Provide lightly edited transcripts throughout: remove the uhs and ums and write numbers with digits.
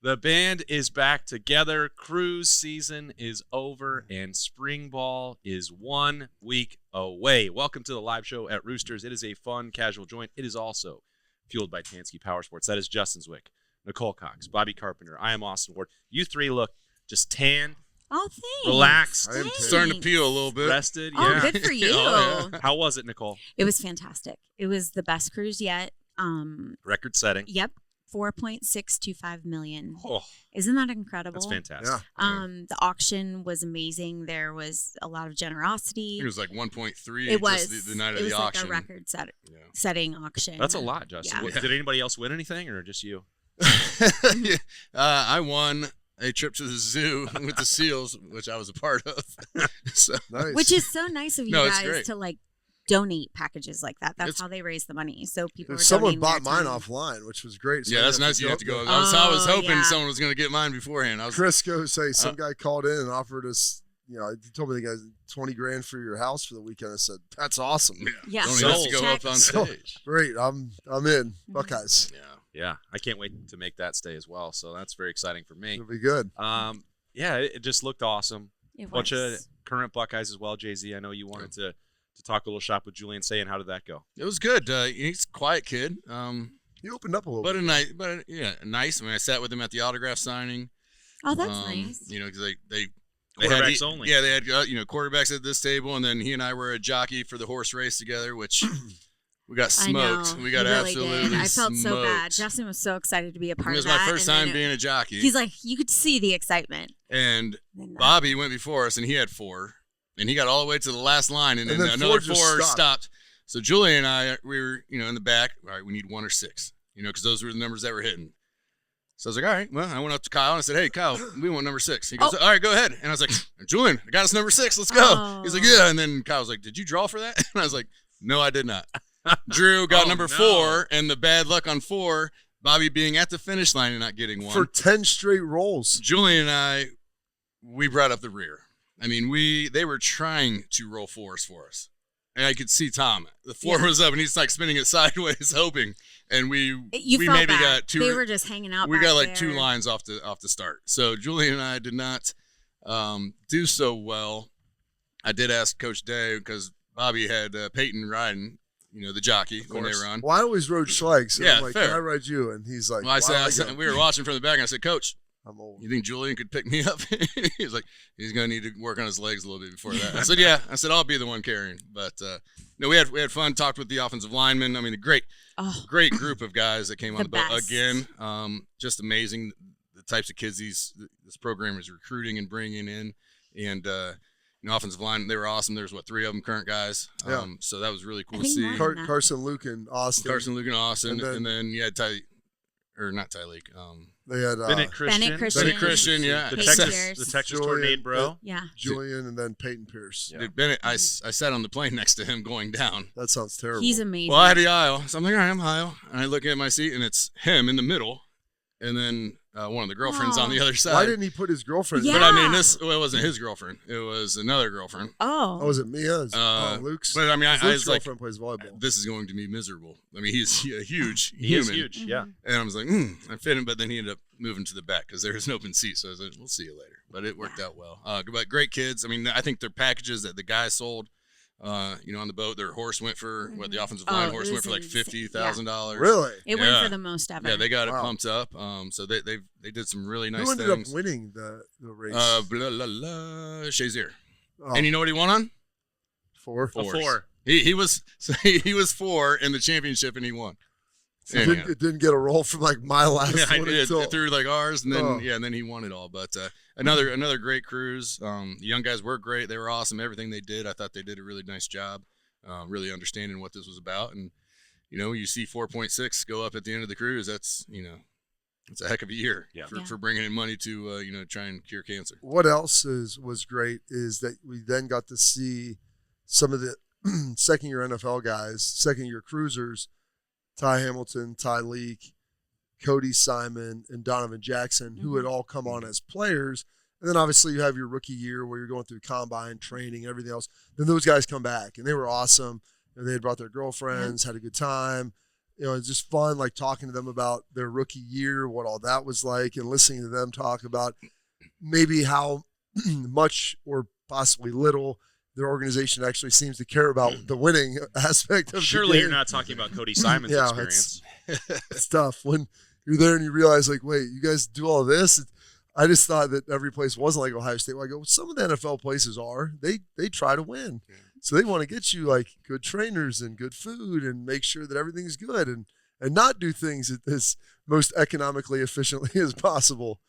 The band is back together. Cruise season is over, and spring ball is 1 week away. Welcome to the live show at Roosters. It is a fun, casual joint. It is also fueled by Tansky Powersports. That is Justin Zwick, Nicole Cox, Bobby Carpenter. I am Austin Ward. You three look just tan. Oh, thanks. Relaxed. I am starting to peel a little bit. Rested. Oh, Yeah. good for you. Oh, yeah. How was it, Nicole? It was fantastic. It was the best cruise yet. Record setting. Yep. 4.625 million. Oh, Isn't that incredible? that's fantastic. Yeah. The auction was amazing. There was a lot of generosity. It was like 1.3. It was just the night of it was the auction. like a record Yeah. setting auction. That's a lot, Justin. Yeah. Did anybody else win anything, or just you? I won a trip to the zoo with the seals, which I was a part of. So, Nice. Which is so nice of you No, it's guys great. to like donate packages like that. That's It's- how they raise the money. So people are Someone donating bought their mine time. offline, which was great. So yeah, I that's didn't nice. You have to go. there. I was Oh, hoping yeah. someone was going to get mine beforehand. Crisco say some guy called in and offered us. He told me the guy's $20,000 for your house for the weekend. I said, "That's awesome, Yeah. Don't even have to Sold. go up on stage. great. I'm in Buckeyes. Yeah. Yeah, I can't wait to make that stay as well. So that's very exciting for me. It'll be good." Yeah, it just looked awesome. It Bunch of was. current Buckeyes as well. Jay-Z, I know you wanted to talk a little shop with Julian Say, and how did that go? It was good. He's a quiet kid. He opened up a little But bit. nice. I mean, I sat with him at the autograph signing. Oh, that's nice. Because they Quarterbacks had, only. Yeah, they had quarterbacks at this table, and then he and I were a jockey for the horse race together, which we got I know. smoked. We got He really absolutely did. I felt so bad. smoked. Justin was so excited to be a part It was of that. my first and then time being a jockey. He's like, you could see the excitement. And And that- Bobby went before us, and he had 4, and he got all the way to the last line, and then then another 4 just 4 stopped. stopped. So Julian and I, we were in the back. All right, we need 1 or 6, because those were the numbers that were hitting. So I was like, all right. Well, I went up to Kyle and I said, hey, Kyle, we want number 6. He goes, all right, go ahead. And I was like, Julian, I got us number 6. Let's go. Oh. He's like, yeah. And then Kyle was like, did you draw for that? And I was like, no, I did not. Drew got Oh, number no. 4, and the bad luck on 4, Bobby being at the finish line and not getting 1. For 10 straight rolls. Julian and I, we brought up the rear. I mean, they were trying to roll 4s for us. And I could see Tom. The 4 was up, and he's like spinning it sideways, hoping. And we felt maybe bad. got 2. They were just hanging out. We back got like there. 2 lines off the start. So Julian and I did not do so well. I did ask Coach Day because Bobby had Peyton riding, the jockey when they were on. Well, I always rode Schlegs. Yeah, I'm like, fair. can I ride you? And he's like, Well, I "Why said, don't I go?" we were watching from the back, and I said, Coach, I'm old. you think Julian could pick me up? He was like, he's going to need to work on his legs a little bit before that. I said, yeah. I said, I'll be the one carrying. But no, we had fun. Talked with the offensive linemen. I mean, a great group of guys that came on the boat best. again. Just amazing the types of kids this program is recruiting and bringing in, and offensive line, they were awesome. There's 3 of them current guys. Yeah. So that was really cool I to think see. more than that. Carson, Luke, and Austin. Carson, Luke, and Austin, And and then- then you had not Tyleek. They had Bennett Christian. Christian. Christian, yeah. The Peyton Texas, Pierce. the Texas Julian, Tornado, bro. Yeah. Julian, and then Peyton Pierce. Yeah. Dude, Bennett, I sat on the plane next to him going down. That sounds terrible. He's amazing. Well, I had the aisle, so I'm like, all right, I'm aisle. And I look at my seat, and it's him in the middle, and then one of the girlfriends on the other side. Why didn't he put his girlfriend in? Yeah. But I mean, it wasn't his girlfriend. It was another girlfriend. Oh. Oh, was it Mia's? Luke's? But I mean, I Luke's was like, girlfriend plays volleyball. this is going to be miserable. I mean, he's a huge He human. is huge. Yeah. And I was like, I fit him, but then he ended up moving to the back because there was an open seat. So I was like, we'll see you later. But it worked out well. But great kids. I mean, I think their packages that the guys sold, on the boat, their horse went for the offensive line horse it went for like was insane. $50,000. Really? It went Yeah. for the most ever. Yeah, they got it Wow. pumped up. So they did some really nice Who ended things. up winning the race? Shazier. Oh, And you know what he won on? 4. A 4. He was 4 in the championship, and he won. It didn't get a roll from like my last Yeah, I one did until through like ours, and then Oh. and then he won it all. But another great cruise. The young guys were great. They were awesome. Everything they did, I thought they did a really nice job, really understanding what this was about. And you see 4.6 go up at the end of the cruise. That's it's a heck of a year for bringing in money to try and cure cancer. What else was great is that we then got to see some of the second-year NFL guys, second-year cruisers, Ty Hamilton, Ty Leak, Cody Simon, and Donovan Jackson, who had all come on as players. And then obviously you have your rookie year where you're going through combine, training, everything else. Then those guys come back, and they were awesome. They had brought their girlfriends, had a good time. it's just fun, like talking to them about their rookie year, what all that was like, and listening to them talk about maybe how much or possibly little their organization actually seems to care about the winning aspect of Surely the game. you're not talking about Cody Simon's experience. It's tough when you're there and you realize, like, wait, you guys do all this? I just thought that every place wasn't like Ohio State. Well, I go, some of the NFL places are. They try to win. Yeah. So they want to get you, like, good trainers and good food and make sure that everything's good and not do things as most economically efficiently as possible.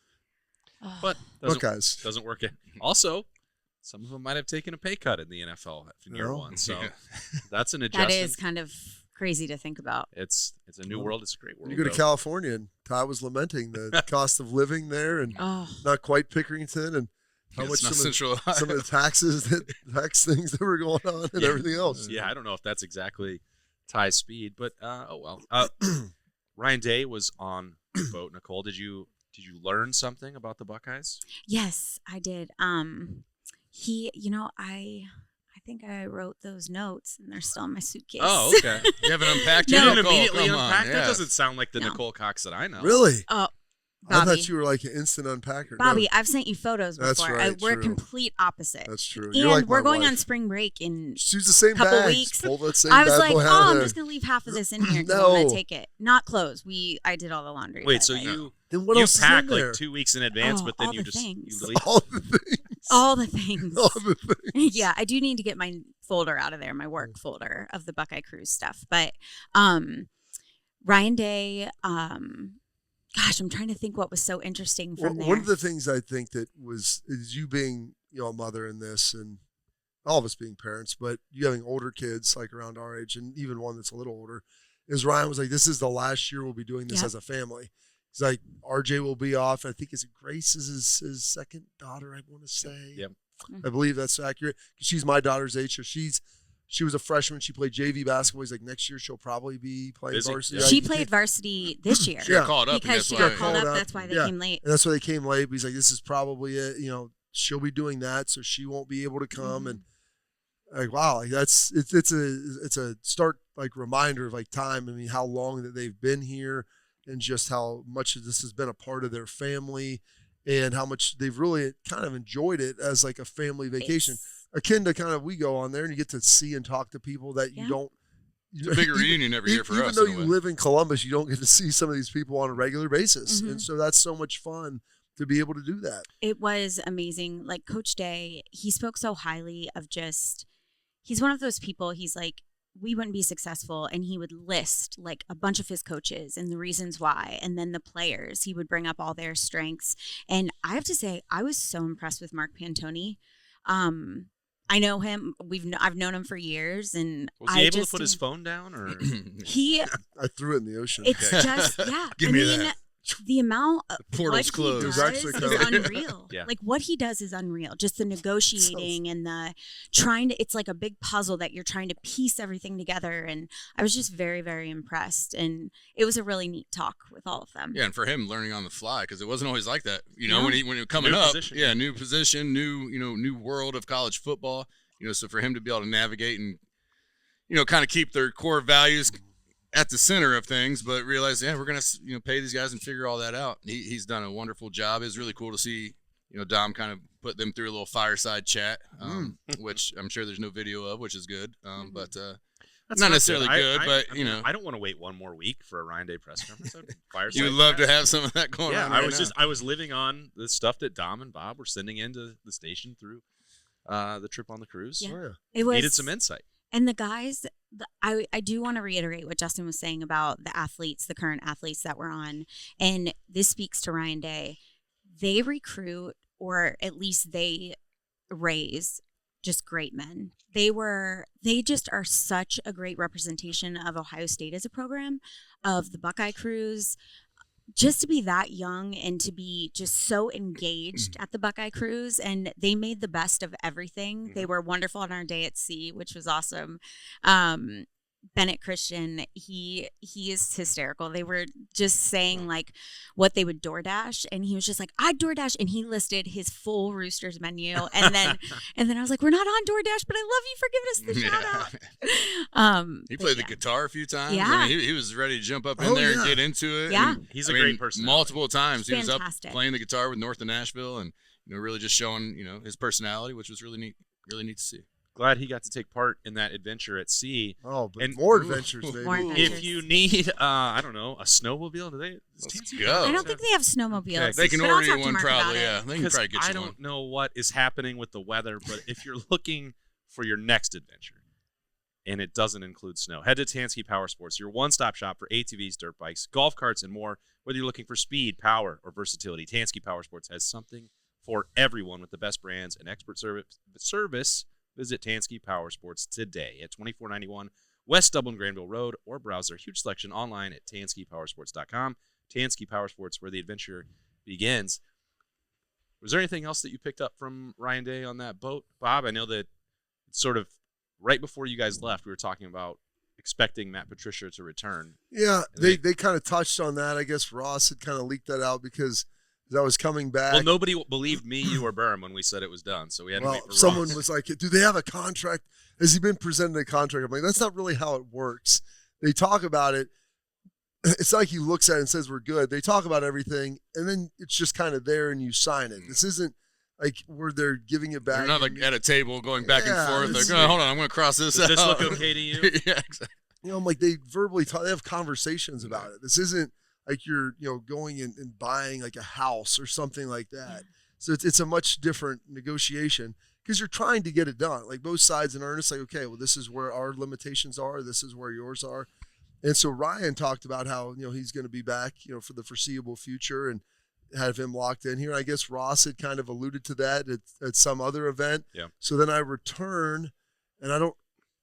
But Buckeyes. doesn't work. Also, some of them might have taken a pay cut in the NFL in year one. So that's an adjustment. That is kind of crazy to think about. It's a new world. It's a great world. You go to California, and Ty was lamenting the cost of living there and not quite Pickerington and how much some of the tax things that were going on and everything else. Yeah, I don't know if that's exactly Ty's speed, but oh well. Ryan Day was on the boat. Nicole, did you learn something about the Buckeyes? Yes, I did. He, I think I wrote those notes and they're still in my suitcase. Oh, okay. You haven't unpacked You it? didn't Nicole, immediately come unpack? on, That yeah. doesn't sound like the No. Nicole Cox that I know. Really? Oh, I Bobby. thought you were like an instant unpacker. Bobby, No, I've sent you photos That's before. right, We're true. complete opposite. that's true. And You're like we're my going wife. on spring break in She's the same couple bag. weeks. Just pull that same I was bad like, boy out oh, of I'm there. just gonna leave half of this in here because No. I'm gonna take it. Not clothes. I did all the laundry. Wait, but, so like, Then what you else pack is in there? like 2 weeks in advance, Oh, but then all you the just things. you leave. All the things. all the things. All the things. Yeah, I do need to get my folder out of there, my work folder of the Buckeye Cruise stuff. But Ryan Day, gosh, I'm trying to think what was so interesting from there. One of the things I think that is you being a mother in this, and all of us being parents, but you having older kids like around our age, and even one that's a little older, is Ryan was like, "This is the last year we'll be doing this Yep. as a family." He's like, "RJ will be off. I think Grace is his second daughter. I want to say. Yep. I believe that's accurate because she's my daughter's age. So she was a freshman. She played JV basketball. He's like, next year she'll probably be playing Busy. varsity. Yeah. She played varsity this year. She got called up. Because she and that's got called why, up. That's why they Yeah. came late. And that's why they came late. But he's like, this is probably it. She'll be doing that, so she won't be able to come. And like, wow, like it's a stark like reminder of like time. I mean, how long that they've been here, and just how much of this has been a part of their family, and how much they've really kind of enjoyed it as like a family vacation, akin to kind of we go on there and you get to see and talk to people that you don't. It's a big reunion every year for even us. though in a you way. live in Columbus, you don't get to see some of these people on a regular basis, Mhm. and so that's so much fun to be able to do that. It was amazing. Like Coach Day, he spoke so highly of he's one of those people, he's like, we wouldn't be successful. And he would list like a bunch of his coaches and the reasons why. And then the players, he would bring up all their strengths. And I have to say, I was so impressed with Mark Pantoni. I know him. I've known him for years. And Was he able to put his phone down, or He, I threw it in the ocean. it's just, yeah. Give I me mean, that. the amount of Portal's what closed. he It's does actually is kind of- unreal. Yeah. Like what he does is unreal. Just the negotiating and the it's like a big puzzle that you're trying to piece everything together. And I was just very, very impressed. And it was a really neat talk with all of them. Yeah, and for him learning on the fly because it wasn't always like that. No. When he was coming New up, position. new position, new world of college football. So for him to be able to navigate and kind of keep their core values at the center of things, but realize we're gonna pay these guys and figure all that out. He's done a wonderful job. It's really cool to see Dom kind of put them through a little fireside chat, which I'm sure there's no video of, which is good. But That's not necessarily good, I but mean, I don't want to wait one more week for a Ryan Day press conference. you would love to have some of that going on. I right was now. I was living on the stuff that Dom and Bob were sending into the station through the trip on the cruise. Yeah. Oh, yeah. It was Needed some insight. And the guys, I do want to reiterate what Justin was saying about the athletes, the current athletes that we're on. And this speaks to Ryan Day. They recruit, or at least they raise just great men. They just are such a great representation of Ohio State as a program, of the Buckeye Cruise. Just to be that young and to be just so engaged at the Buckeye Cruise, and they made the best of everything. They were wonderful on our day at sea, which was awesome. Bennett Christian, he is hysterical. They were just saying like what they would DoorDash, and he was just like, I DoorDash, and he listed his full Roosters menu, and then I was like, we're not on DoorDash, but I love you for giving us the shout out. He played the guitar a few times. Yeah. I mean, he was ready to jump up in there and get into it. Yeah. And, He's a great person. Multiple times he was up Fantastic. playing the guitar with North of Nashville, and really just showing his personality, which was really neat to see. Glad he got to take part in that adventure at sea. Oh, but And- more adventures, baby. More adventures. If you need, I don't know, a snowmobile, Let's Tansky go. I don't think they have snowmobiles. Okay. They can but I'll order talk you to one Mark probably. about it. Yeah, they can Because probably get I you don't one. know what is happening with the weather, but if you're looking for your next adventure and it doesn't include snow, head to Tansky Powersports, your one-stop shop for ATVs, dirt bikes, golf carts, and more. Whether you're looking for speed, power, or versatility, Tansky Powersports has something for everyone with the best brands and expert service. Visit Tansky Powersports today at 2491 West Dublin Granville Road, or browse their huge selection online at TanskyPowersports.com. Tansky Powersports, where the adventure begins. Was there anything else that you picked up from Ryan Day on that boat, Bob? I know that sort of right before you guys left, we were talking about expecting Matt Patricia to return. Yeah, And they kind of touched on that. I guess Ross had kind of leaked that out because as I was coming back. Well, nobody believed me, you, or Birm when we said it was done, so we had to wait for someone Ross. was like, do they have a contract? Has he been presented a contract? I'm like, that's not really how it works. They talk about it. It's like he looks at it and says, we're good. They talk about everything, and then it's just kind of there and you sign it. This isn't like where they're giving it back. They're not like at a table going back and forth. this Like, hold on, I'm going to cross this Does out. this look okay to you? Yeah, exactly. I'm like, they verbally talk, they have conversations about it. This isn't like you're, going and buying like a house or something like that. So it's a much different negotiation because you're trying to get it done. Like both sides in earnest, like, okay, well, this is where our limitations are. This is where yours are. And so Ryan talked about how, he's going to be back, for the foreseeable future and have him locked in here. I guess Ross had kind of alluded to that at some other event. Yeah. So then I return, and I don't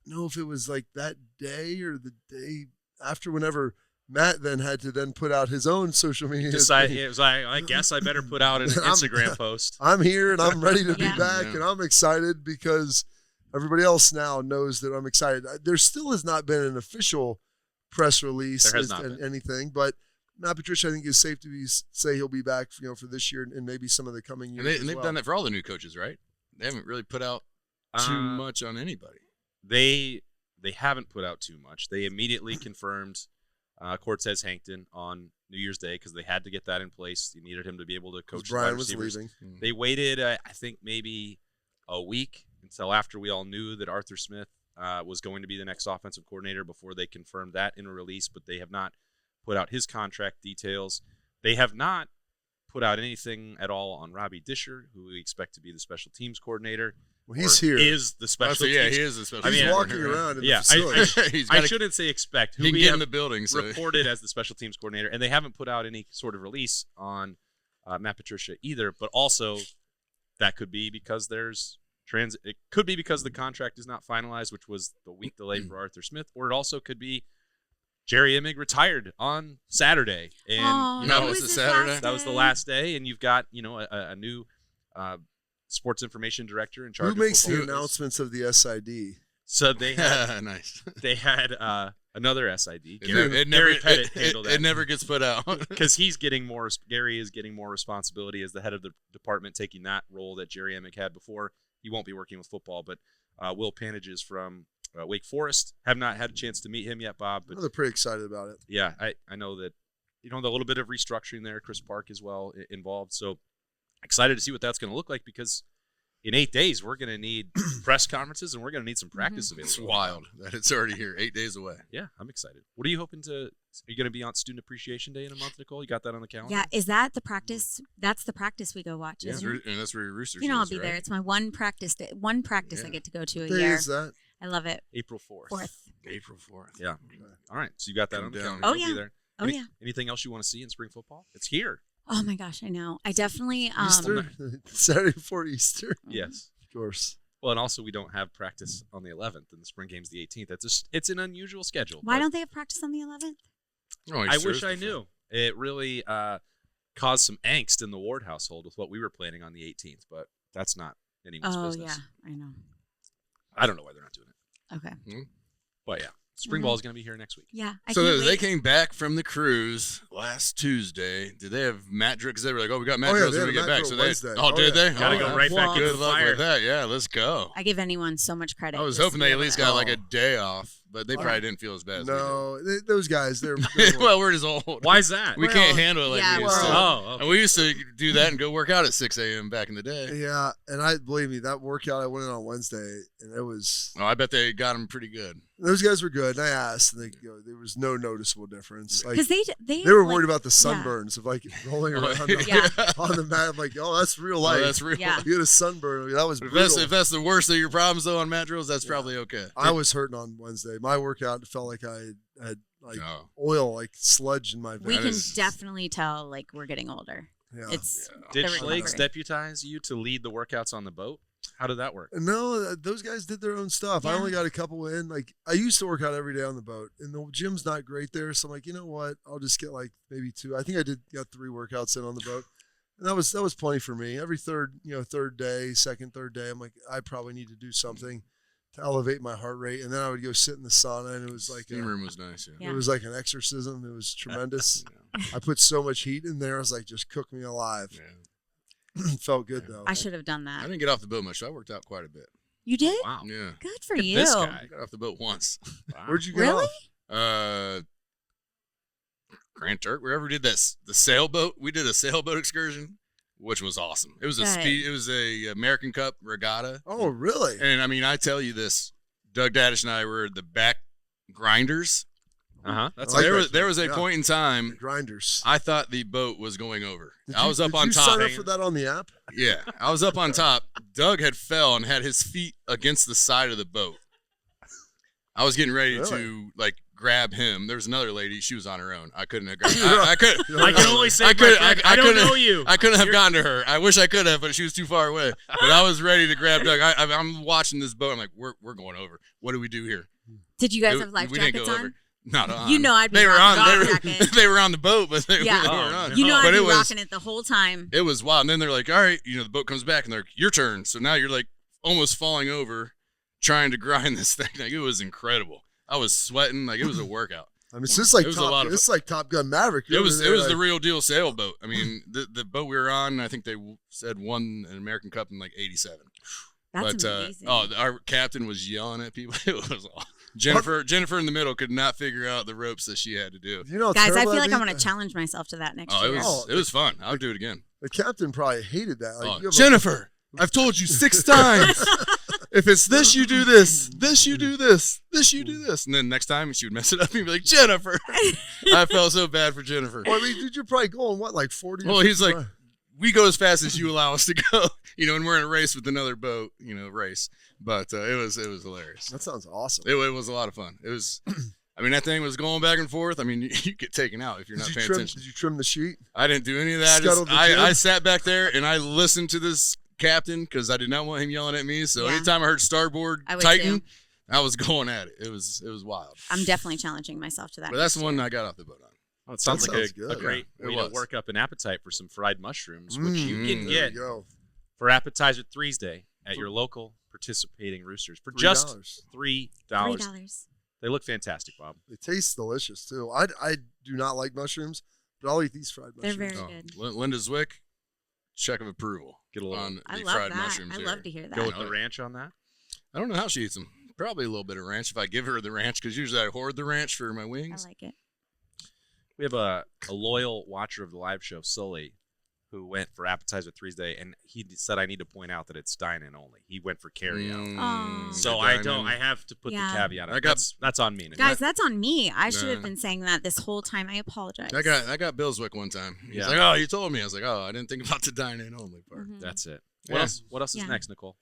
know if it was like that day or the day after, whenever Matt then had to then put out his own social media. It was like, I guess I better put out an Instagram post. I'm here and I'm ready to be Yeah. back, and I'm excited because everybody else now knows that I'm excited. There still has not been an official press release There has not been. anything, but Matt Patricia, I think, is safe to say he'll be back, for this year and maybe some of the coming years. And they've done that for all the new coaches, right? They haven't really put out too much on anybody. They haven't put out too much. They immediately confirmed Cortez Hankton on New Year's Day because they had to get that in place. They needed him to be able to coach Brian wide was receivers. leaving. They waited, I think, maybe a week until after we all knew that Arthur Smith was going to be the next offensive coordinator before they confirmed that in a release, but they have not put out his contract details. They have not put out anything at all on Robbie Disher, who we expect to be the special teams coordinator. Well, he's or here. Is the special teams. Yeah, he is the special He's teams walking coordinator. around in the Yeah, facility. He's I gotta- shouldn't say expect. Who He can we get in have the building. So. reported as the special teams coordinator, and they haven't put out any sort of release on Matt Patricia either. But also, that could be because it could be because the contract is not finalized, which was the week delay for Arthur Smith, or it also could be Jerry Emig retired on Saturday, and Oh, No, it it's was a his Saturday. last that was the day. last day, and you've got a new sports information director in charge. Who makes of the football. announcements of the SID? So they had Nice. another SID. It Gary Pettit handled that. It never gets put out. Because Gary is getting more responsibility as the head of the department, taking that role that Jerry Emig had before. He won't be working with football, but Will Panages from Wake Forest. Have not had a chance to meet him yet, Bob. But They're pretty excited about it. yeah, I know that the little bit of restructuring there. Chris Park as well involved. So excited to see what that's going to look like because in 8 days we're going to need press conferences and we're going to need some practice It's available. wild that it's already here, 8 days away. Yeah, I'm excited. What are you hoping to? Are you going to be on Student Appreciation Day in a month, Nicole? You got that on the calendar? Yeah, is that the practice? That's the practice we go watch, Yeah. isn't it? And that's where your Roosters I'll is, be right? there. It's my one practice day, I Yeah. get to go to a Day year. is that? I love it. April 4th. 4th. April 4th. Yeah. All right. So you got that Come on the down. calendar. Oh, You'll be yeah. there. Oh, yeah. Anything else you want to see in spring football? It's here. Oh my gosh, I know. I definitely Easter? Saturday before Easter? Yes. Of course. Well, and also we don't have practice on the 11th, and the spring game's the 18th. It's an unusual schedule. Why but don't they have practice on the 11th? Oh, I wish I knew. It really caused some angst in the Ward household with what we were planning on the 18th, but that's not anyone's Oh business. yeah, I know. I don't know why they're not doing it, Okay. but yeah. Spring ball is going to be here next week. Yeah. I So can't they wait. came back from the cruise last Tuesday. Did they have mat drills? Because they were like, "Oh, we got mat Oh, yeah, drills they when we had get mat back." So drill they, Wednesday. oh, Oh, did yeah. they? Gotta Oh, go right back into Good the luck fire. with that. Yeah, let's go. I give anyone so much credit. I was just hoping to they be at able least to- got like a day off, but they probably didn't feel as bad as we No, those guys, they're did. Well, we're just old. Why is that? We We're can't old. handle it like Yeah, we we're used to. old. Oh, okay. And we used to do that and go work out at 6 a.m. back in the day. yeah. And I believe me, that workout I went in on Wednesday, and it was Oh, I bet they got them pretty good. those guys were good. And I asked, and there was no noticeable difference. Like Because they they were like- worried about the yeah. sunburns of like rolling around Yeah. on the mat. I'm like, oh, that's real Oh, life. that's real. Yeah. You had a sunburn. I mean, that was But brutal. if that's the worst of your problems though on mat drills, that's probably okay. I was hurting on Wednesday. My workout felt like I had like Oh. oil, like sludge in my We veins. That can is- definitely tell like we're getting older. Yeah. It's Did the Schlegels recovery. deputize you to lead the workouts on the boat? How did that work? No, those guys did their own stuff. I Yeah. only got a couple in. Like I used to work out every day on the boat, and the gym's not great there. So I'm like, you know what? I'll just get like maybe 2. I think I got 3 workouts in on the boat, and that was plenty for me. Every third day, third day, I'm like, I probably need to do something to elevate my heart rate, and then I would go sit in the sauna, and it was like Steam room was nice. Yeah. it was like an exorcism. It was tremendous. Yeah. I put so much heat in there. I was like, just cook me alive. Yeah. Felt good though. I should have done I that. didn't get off the boat much. So I worked out quite a bit. You did? Wow. Yeah. Good for Look at you. this I guy. got off the boat once. Wow. Where'd you get Really? off? Grand Turk, wherever we did the sailboat. We did a sailboat excursion, which was awesome. It was a Good. It was a American Cup regatta. Oh, really? And I mean, I tell you this, Doug Daddish and I were the back grinders. That's I like There that. was a Yeah. point in time Grinders. I thought the boat was going over. Did I you- was up did on you top. sign up for that on the app? Yeah, I was up on top. Doug had fell and had his feet against the side of the boat. I was getting ready Really? to like grab him. There was another lady. She was on her own. I couldn't have grabbed. I could. I can only say I my couldn't- friend, I I don't couldn't- know you. I couldn't have gotten to her. I wish I could have, but she was too far away. But I was ready to grab Doug. I'm watching this boat. I'm like, we're going over. What do we do here? Did you guys It- have life we didn't jackets go on? over. Not on. You know I'd be They were rocking on. a They life were, jacket. they were on the boat, but they Yeah. weren't on. You know But I'd it be was- rocking it the whole time. It was wild. And then they're like, all right, the boat comes back and they're like, your turn. So now you're like almost falling over trying to grind this thing. Like it was incredible. I was sweating. Like it was a workout. I mean, it's just like It was a lot of it's like Top Gun Maverick. It was You're over there the like- real deal sailboat. I mean, the boat we were on, I think they said won an American Cup in like 87. That's But amazing. our captain was yelling at people. It was awesome. Jennifer in the middle could not figure out the ropes that she had to do. You know, how Guys, I terrible feel like that'd I'm be? going to challenge myself to that next Oh, year. it was fun. I would do it again. The captain probably hated that. Like, Oh, you have a- Jennifer, I've told you 6 times. If it's this, you do this. This, you do this. This, you do this. And then next time she would mess it up and be like, Jennifer. I felt so bad for Jennifer. Well, I mean, dude, you're probably going what, like 40? or Well, he's like, 55? we go as fast as you allow us to go, and we're in a race with another boat, race. But it was hilarious. that sounds awesome. It was a lot of fun. It was, I mean, that thing was going back and forth. I mean, you get taken out if you're not paying attention. Did you trim the sheet? I didn't do any of that. Scuttled the I jib? sat back there and I listened to this captain because I did not want him yelling at me. So Yeah. anytime I heard starboard I would tighten, too. I was going at it. It was wild. I'm definitely challenging myself to that. But that's the next one year. I got off the boat on. Well, it sounds That like sounds a good. great Yeah, it way to was. work up an appetite for some fried mushrooms, which you Mm, can There get you go. for Appetizer Thursday at your local participating Roosters for $3. just $3. $3. They look fantastic, Bob. They taste delicious too. I do not like mushrooms, but I'll eat these fried They're mushrooms. very good. Linda Zwick, check of approval. Get a little on I the love fried that. mushrooms. I here. love to hear that. go with Oh, the yeah. ranch on that. I don't know how she eats them. Probably a little bit of ranch if I give her the ranch, because usually I hoard the ranch for my I wings. like it. We have a loyal watcher of the live show, Sully, who went for Appetizer Thursday, and he said I need to point out that it's dine-in only. He went for carry-out. Aw. So good I dine-in. don't. I have to put Yeah. the caveat. I got- That's on me. Nicole. Guys, that's on me. I should have Nah. been saying that this whole time. I apologize. I got Bill Zwick one time. He's Yeah. like, "Oh, you told me." I was like, "Oh, I didn't think about the dine-in only part." Mhm. That's it. Yeah. What else? What else is Yeah. next, Nicole?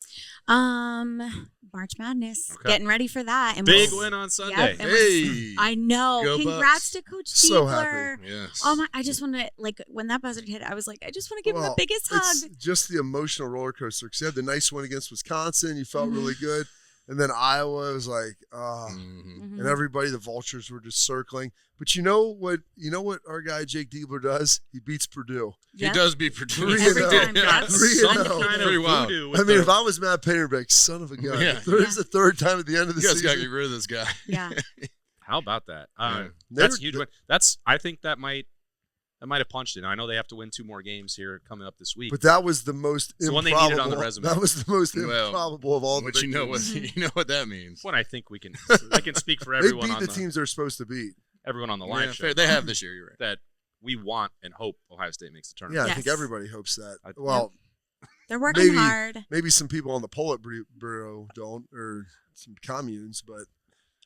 March Madness. Okay. Getting ready for that. And Big we'll- win on Sunday. Yep, and we're- Hey, I know. Go Congrats Bucks. to Coach So Keebler. happy. yes. Oh my! I just want to when that buzzer hit. I was like, I just want to give him the Well, biggest It's hug. just the emotional roller coaster. Because you had the nice win against Wisconsin. You felt Mhm. really good. And then Iowa was like, Mhm. Mhm. and everybody, the vultures were just circling. But you know what our guy Jake Diebler does? He beats Purdue. Yep. He does be produced. 3-0. Yep. Some 3-0. kind of Pretty wild. voodoo I with mean, the- if I was Matt Painterbeck, son of a gun. Yeah. There's the third time at the end of the You guys got to season. get rid of this guy. Yeah. How about that? Yeah. That's a huge win. I think that might have punched it. Now, I know they have to win 2 more games here coming up this week. But that was the most It's the one improbable. they needed on the resume. That was the most Well, improbable of all the Which big you know games. what that means. What I think I can speak for They everyone beat on the teams they're supposed to beat. everyone on the live Yeah, show. fair. They have this year. You're right. That we want and hope Ohio State makes the Yeah, tournament. I think Yes. everybody hopes that. I- Well, They're working maybe- hard. maybe some people on the Politburo don't, or some communes, but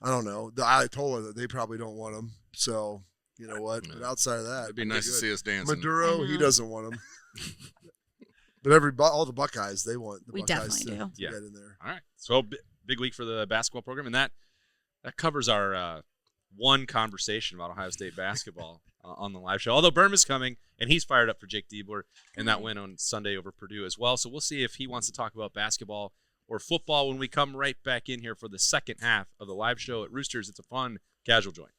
I don't know. The Ayatollah, that they probably don't want them. So, you know what? Yeah. But outside of that, It'd be they're nice to good. see us dancing. Maduro, I he know. doesn't want them. But all the Buckeyes, they want the We Buckeyes definitely to do. Yeah. get in there. All right. So big week for the basketball program, and that covers our one conversation about Ohio State basketball on the live show. Although Birm is coming, and he's fired up for Jake Diebler and that win on Sunday over Purdue as well. So we'll see if he wants to talk about basketball or football when we come right back in here for the second half of the live show at Roosters. It's a fun, casual joint.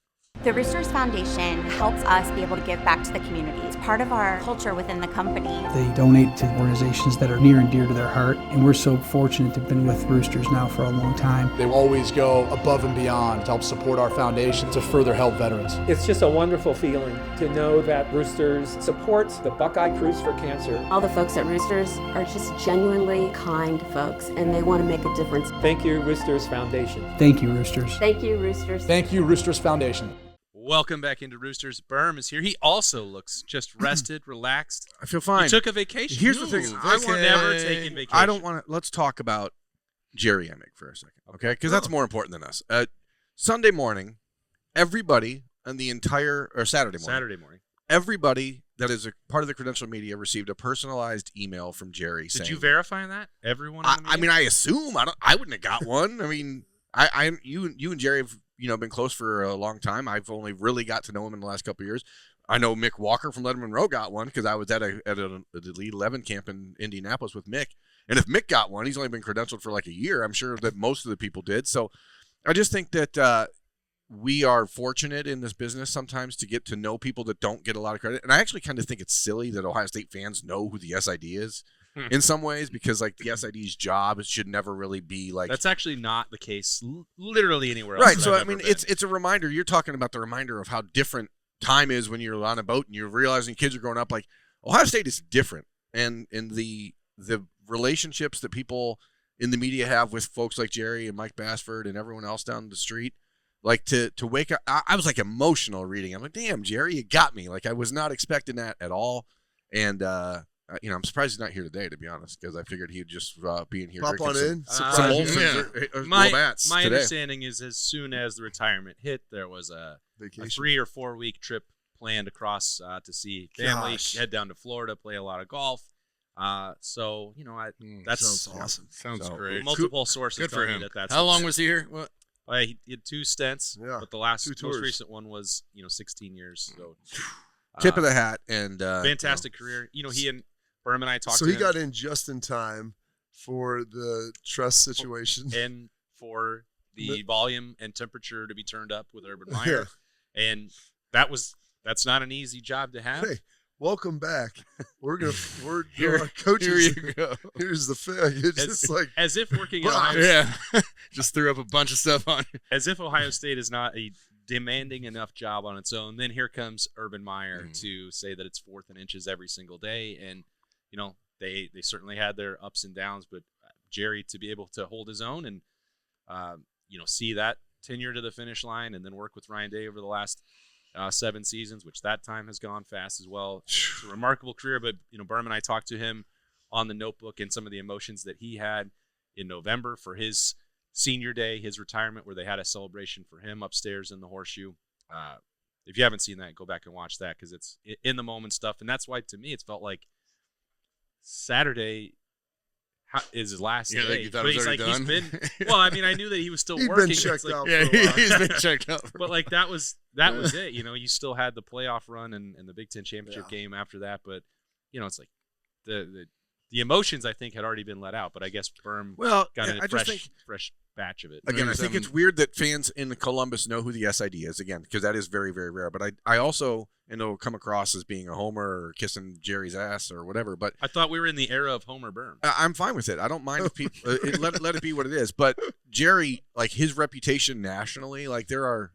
The Roosters Foundation helps us be able to give back to the community. It's part of our culture within the company. They donate to organizations that are near and dear to their heart, and we're so fortunate to have been with Roosters now for a long time. They always go above and beyond to help support our foundation to further help veterans. It's just a wonderful feeling to know that Roosters supports the Buckeye Cruise for Cancer. All the folks at Roosters are just genuinely kind folks, and they want to make a difference. Thank you, Roosters Foundation. Thank you, Roosters. Thank you, Roosters. Thank you, Roosters Foundation. Welcome back into Roosters. Birm is here. He also looks just rested, relaxed. I feel fine. He took a vacation. Here's the thing. I want never taking vacation. I don't want to. Let's talk about Jerry Emig for a second, okay? Because that's more important than us. Sunday morning, everybody on the entire, or Saturday morning, everybody that is a part of the credential media received a personalized email from Jerry saying. Did you verify that? Everyone? I mean, I assume. I wouldn't have got one. I mean, you and Jerry have been close for a long time. I've only really got to know him in the last couple of years. I know Mick Walker from Letterman Row got one because I was at an Elite 11 camp in Indianapolis with Mick. And if Mick got one, he's only been credentialed for like a year. I'm sure that most of the people did. So I just think that we are fortunate in this business sometimes to get to know people that don't get a lot of credit. And I actually kind of think it's silly that Ohio State fans know who the SID is in some ways, because like the SID's job should never really be like. That's actually not the case literally anywhere else. Right. that So I've I mean, ever been. it's a reminder. You're talking about the reminder of how different time is when you're on a boat and you're realizing kids are growing up. Like Ohio State is different, and in the relationships that people in the media have with folks like Jerry and Mike Bassford and everyone else down the street, like to wake up. I was like emotional reading. I'm like, damn, Jerry, you got me. Like I was not expecting that at all, and I'm surprised he's not here today, to be honest, because I figured he'd just be in here. Pop on in. Some Surprise Olsons you. or my Bats my today. understanding is as soon as the retirement hit, there was a Vacation. 3 or 4 week trip planned across to see family, Gosh. head down to Florida, play a lot of golf. So that's Sounds awesome. Sounds So, great. multiple sources Good for telling me him. that's How long was he here? What? He had 2 stints, Yeah, but the last 2 most tours. recent one was 16 years. So Tip of the hat and fantastic career. He and Birm and I talked. So to he him got in just in time for the trust situation. and for the The- volume and temperature to be turned up with Urban Yeah. Meyer, and that's not an easy job to have. Hey, welcome back. We're doing Here- our coaches. Here you go. Here's the thing. It's just like As if working at Wow. Ohio, Yeah. Just threw up a bunch of stuff on you. as if Ohio State is not a demanding enough job on its own. Then here comes Urban Meyer to say that it's 4th and inches every single day, and they certainly had their ups and downs, but Jerry to be able to hold his own and see that tenure to the finish line, and then work with Ryan Day over the last 7 seasons, which that time has gone fast as well. It's a remarkable career, but Birm and I talked to him on the notebook and some of the emotions that he had in November for his senior day, his retirement, where they had a celebration for him upstairs in the Horseshoe. If you haven't seen that, go back and watch that because it's in the moment stuff, and that's why to me it's felt like Saturday is his last Yeah, day. like you thought But it was he's like already he's done? been. Well, I mean, I knew that he was still he'd working. been It's checked like- out. Yeah, for a while. he's been checked out. but like that was it. You still had the playoff run and the Big Ten championship Yeah. game after that, but it's like the emotions I think had already been let out. But I guess Birm got a I just think fresh batch of it. again, I There's, think it's weird that fans in Columbus know who the SID is, again, because that is very, very rare. But I also, and it'll come across as being a homer or kissing Jerry's ass or whatever. But I thought we were in the era of Homer Birm. I'm fine with it. I don't mind if people let it be what it is. But Jerry, like his reputation nationally, like there are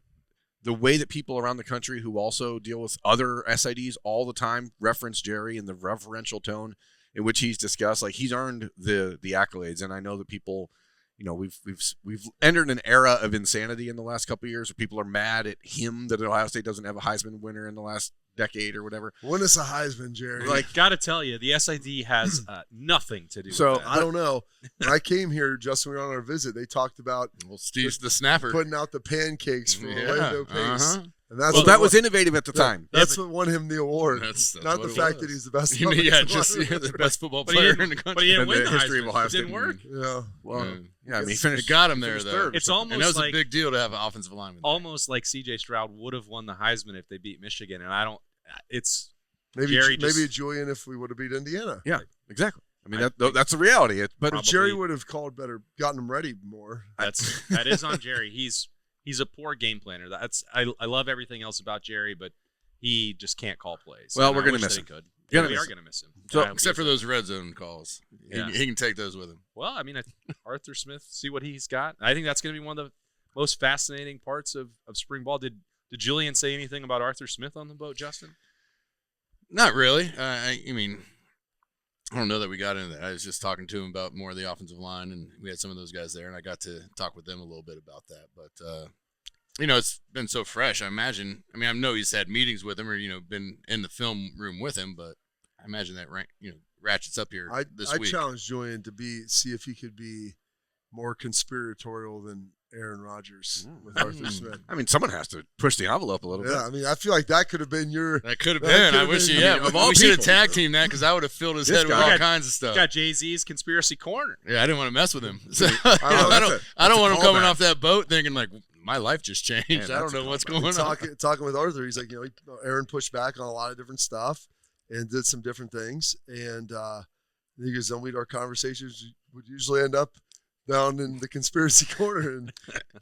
the way that people around the country who also deal with other SIDs all the time reference Jerry in the reverential tone in which he's discussed, like he's earned the accolades. And I know that people, we've entered an era of insanity in the last couple of years where people are mad at him that Ohio State doesn't have a Heisman winner in the last decade or whatever. When is a Heisman, Jerry? Like, gotta tell you, the SID has nothing to do with that. I don't know. When I came here, Justin, we were on our visit, they talked about Steve's the snapper putting out the pancakes for Orlando Pace. And that's that was innovative at the time. That's what won him the award. That's not the fact that he's the best. The best football player in the country. But he didn't win the history of Heisman. Ohio It didn't State. work. Yeah. Well, I mean, he finished. It got him there, finished though. third. It's almost and that was like a big deal to have an offensive lineman. almost like C.J. Stroud would have won the Heisman if they beat Michigan, and I don't. It's maybe Jerry just- maybe Julian if we would have beat Indiana. Yeah, exactly. I mean, that's the reality. But Probably- Jerry would have called better, gotten him ready more. that is on Jerry. He's a poor game planner. I love everything else about Jerry, but he just can't call plays. Well, And we're I gonna wish miss that him. he could. You're Yeah, gonna we miss are him. going to miss him. So- I hope Except he for does. those red zone calls. Yeah. He can take those with him. Well, I mean, Arthur Smith, see what he's got. I think that's going to be one of the most fascinating parts of spring ball. Did Julian say anything about Arthur Smith on the boat, Justin? Not really. I mean, I don't know that we got into that. I was just talking to him about more of the offensive line, and we had some of those guys there, and I got to talk with them a little bit about that. But, it's been so fresh. I imagine. I mean, I know he's had meetings with him or, been in the film room with him, but I imagine that, ratchets up here this I week. challenged Julian to see if he could be more conspiratorial than Aaron Rodgers with Arthur Smith. I mean, someone has to push the envelope a little bit. Yeah, I mean, I feel like that could have been your. That could have that been. could I have wish been- he had. of all We should have people. tag teamed that because I would have filled his head with all kinds of stuff. Got Jay-Z's conspiracy corner. Yeah, I didn't want to mess with him. So, I I don't want him coming callback. off that boat thinking like my life just changed. Man, I that's don't a know what's callback. going on. Talking with Arthur, he's like, Aaron pushed back on a lot of different stuff and did some different things, and he goes, then our conversations would usually end up down in the conspiracy corner, and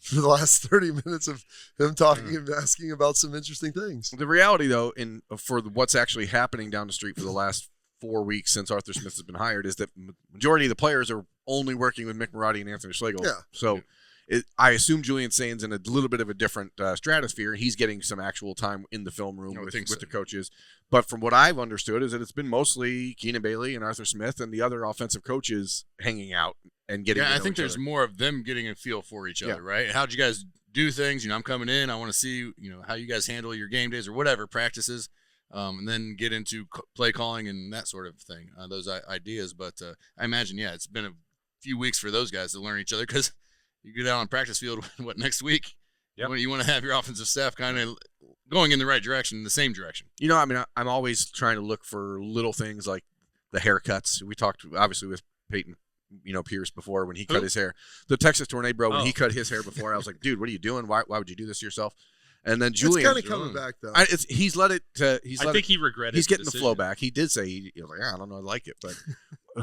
for the last 30 minutes of him talking and asking about some interesting things. The reality, though, for what's actually happening down the street for the last 4 weeks since Arthur Smith has been hired, is that majority of the players are only working with Mick Marotti and Anthony Schlegel. Yeah. So I assume Julian Sain's in a little bit of a different stratosphere. He's getting some actual time in the film room with the coaches. But from what I've understood is that it's been mostly Keenan Bailey and Arthur Smith and the other offensive coaches hanging out and getting to know I think each there's other. more of them getting a feel for each other, right? How'd you guys do things? I'm coming in. I want to see, how you guys handle your game days or whatever practices, and then get into play calling and that sort of thing, those ideas. But I imagine, it's been a few weeks for those guys to learn each other because you get out on practice field, next week? Yep. You want to have your offensive staff kind of going in the right direction, the same direction. I'm always trying to look for little things like the haircuts. We talked, obviously, with Peyton, Pierce before when he cut his hair. The Texas Tornado Bro, when he cut his hair before, I was like, dude, what are you doing? Why would you do this to yourself? And then Julian, it's kind of coming back though. He's let it. I think he regretted. He's getting the decision. flow back. He did say he was like, I don't know, I like it, but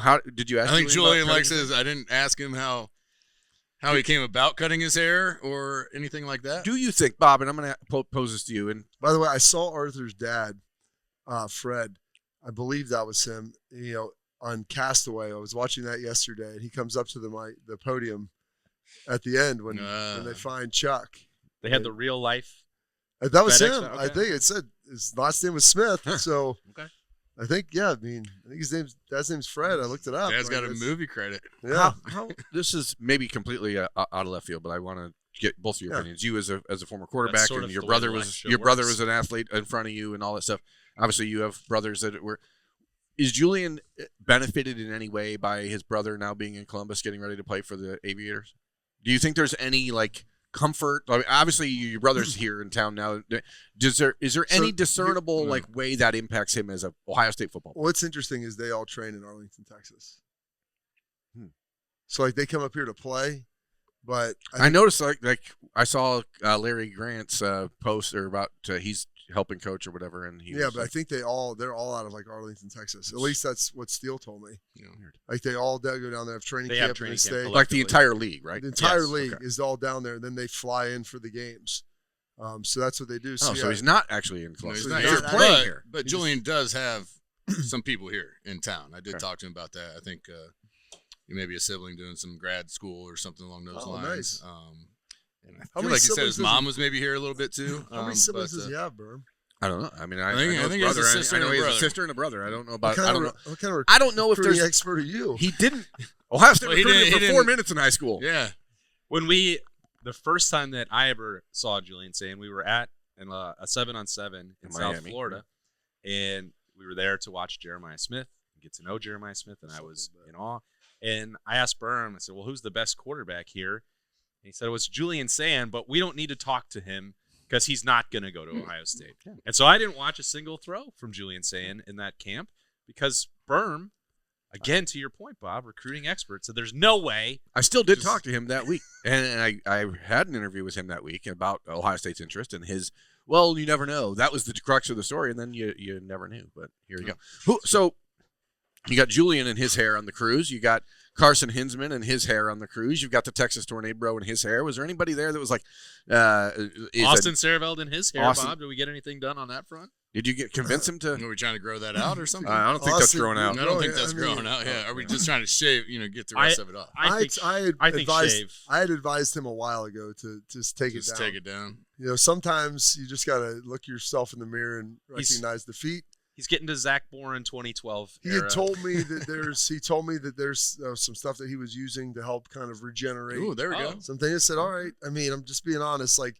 how did you ask? I think Julian about likes cutting his. I didn't ask him how he came about cutting his hair or anything like that. Do you think, Bob? And I'm going to pose this to you. And By the way, I saw Arthur's dad, Fred. I believe that was him. On Castaway, I was watching that yesterday, and he comes up to the podium at the end when they find Chuck. They had the real life. That was FedEx, him. okay. I think it said his last name was Smith. So Okay. I think, I think dad's name's Fred. I looked it up. Dad's got a movie credit. Yeah. how this is maybe completely out of left field, but I want to get both of your opinions. You as a former quarterback, sort and of your the way brother the was live show your brother works. was an athlete in front of you, and all that stuff. Obviously, you have brothers that were. Is Julian benefited in any way by his brother now being in Columbus, getting ready to play for the Aviators? Do you think there's any comfort? I mean, obviously, your brother's here in town now. Is there any discernible way that impacts him as a Ohio State football player? What's interesting is they all train in Arlington, Texas. So they come up here to play, but I noticed I saw Larry Grant's post or about he's helping coach or whatever, and but I think they're all out of Arlington, Texas. At least that's what Steele told me. They all go down there, have training They camp, have training and they camp stay. like the entire league, right? The entire Yes, league okay. is all down there, and then they fly in for the games. So that's what they do. So he's not actually in Columbus. He's So not he's here, not playing here. But Julian does have some people here in town. I did talk to him about that. I think he may be a sibling doing some grad school or something along those lines. Nice. And I How feel many like he said his siblings does mom he- was maybe here a little bit too. How many siblings does he have, Birm? I don't know. I mean, I think- know I his think he has a brother. sister I know and a he has a brother. sister and a brother. I don't know about. What I don't know. What kind of I don't know if recruiting there's. expert are you? He didn't. Ohio State Well, he recruited didn't- him for 4 minutes in high school. Yeah. When the first time that I ever saw Julian Sayin, we were at a 7-on-7 in South Miami. Florida, and we were there to watch Jeremiah Smith, get to know Jeremiah Smith, and I was in awe. And I asked Birm, I said, well, who's the best quarterback here? And he said, it was Julian Sayin, but we don't need to talk to him because he's not going to go to Ohio State. And so I didn't watch a single throw from Julian Sayin in that camp because Birm, again, to your point, Bob, recruiting expert, so there's no way. I still did talk to him that week, and I had an interview with him that week about Ohio State's interest and his. Well, you never know. That was the crux of the story, and then you never knew. But here you go. So you got Julian and his hair on the cruise. You got Carson Hinsman and his hair on the cruise. You've got the Texas Tornado and his hair. Was there anybody there that was like Austin Sareveld and his hair, Austin- Bob? Did we get anything done on that front? Did you convince him to? Are we trying to grow that out or something? I don't think that's Austin- growing out. I don't think No, that's I mean- growing out. Yeah. Are we just trying to shave? Get the rest of it off. I think shave. I had advised him a while ago to just take it Just down. take it down. Sometimes you just gotta look yourself in the mirror and recognize defeat. He's getting to Zach Boren 2012 He era. had told me that there's some stuff that he was using to help kind of regenerate. Ooh, there we go. Some things. I said, all right. I mean, I'm just being honest. Like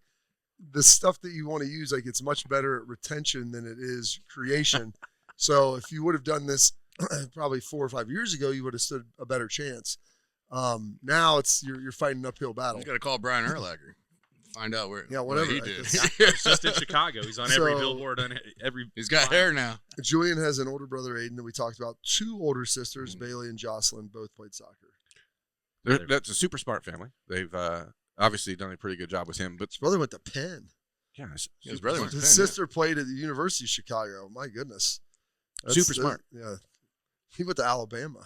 the stuff that you want to use, like it's much better at retention than it is creation. So if you would have done this probably 4 or 5 years ago, you would have stood a better chance. Now it's you're fighting an uphill battle. You got to call Brian Urlacher. Find out where. Yeah, whatever. What he did. He's just in Chicago. He's on every So- billboard on every. He's got hair now. Julian has an older brother, Aiden, that we talked about. 2 older sisters, Mm-hmm. Bailey and Jocelyn, both played soccer. That's a super smart family. They've obviously done a pretty good job with him. But His brother went to Penn. yeah, His brother went to His Penn, yeah. sister played at the University of Chicago. My goodness. Super smart. Yeah. He went to Alabama.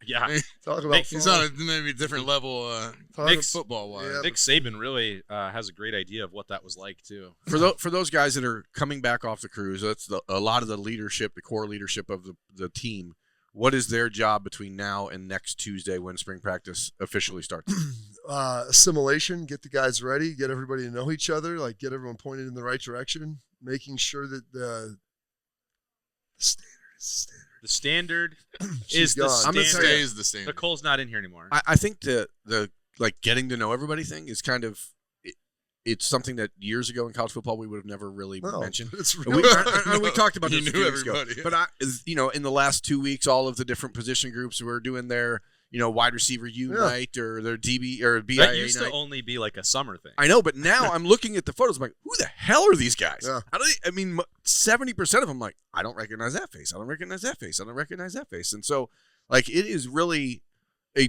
Yeah. Talk about He's fun. on a maybe different level Nick's- football wise. Yeah. Nick Saban really has a great idea of what that was like too. for those guys that are coming back off the cruise, that's a lot of the leadership, the core leadership of the team. What is their job between now and next Tuesday when spring practice officially starts? Assimilation, get the guys ready, get everybody to know each other, like get everyone pointed in the right direction, making sure that the standard is the gone. I'm gonna standard. say Stays the same. Nicole's not in here anymore. I think the like getting to know everybody thing is kind of it's something that years ago in college football we would have never really No, mentioned. it's And really we talked about You this a knew few weeks ago. everybody. But in the last 2 weeks, all of the different position groups were doing their wide receiver unite or their DB or BIA that used night. to only be like a summer thing. I know, but now I'm looking at the photos. I'm like, who the hell are these guys? Yeah. 70% of them, like, I don't recognize that face. I don't recognize that face. I don't recognize that face. And so, like, it is really a